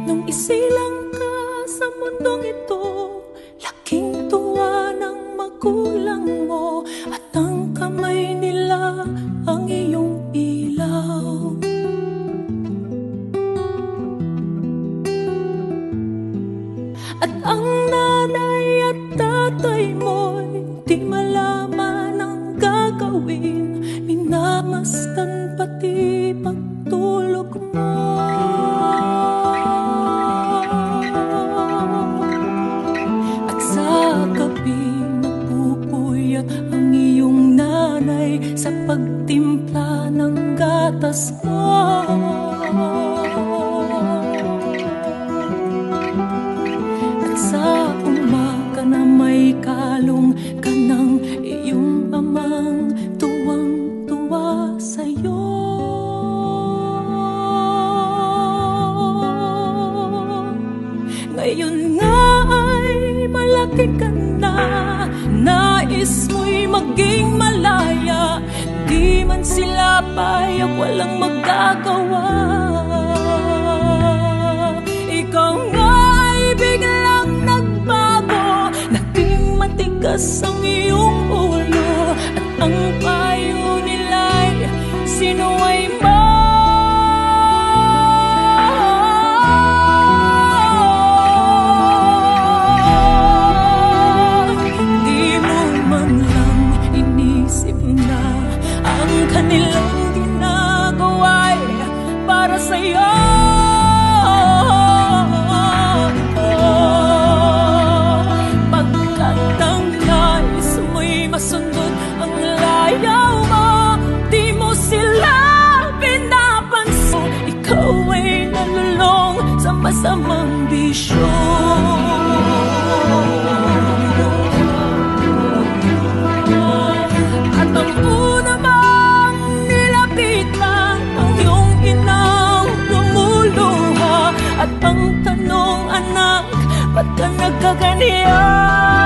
Nung isilang ka sa mundong ito, laking tuwa ng magulang mo, at ang kamay nila ang iyong ilaw. At ang nanay at tatay mo'y di malaman ang gagawin, minamasdan pati pagtulog mo. At sa gabi napupuyat ang iyong nanay sa pagtimpla ng gatas mo. Sa umaga na may kalong ka ng iyong amang tuwang-tuwa sa'yo. Ngayon nga ay malaki ka na, nais mo'y maging malaya, di man sila payak, walang magagawa. Ikaw nga biglang nagbago, naging matigas ang iyong ulo, at ang payo nila'y sinuway mo. Di mo man lang inisip na ang kanilang ginagawa'y para sa'yo. Masundot ang layaw mo, di mo sila pinapansin. Ikaw ay nalulong sa masamang bisyo. At ang una mong nilapitan ang iyong inang lumuluha, at ang tanong, anak, ba't ka nagkaganyan?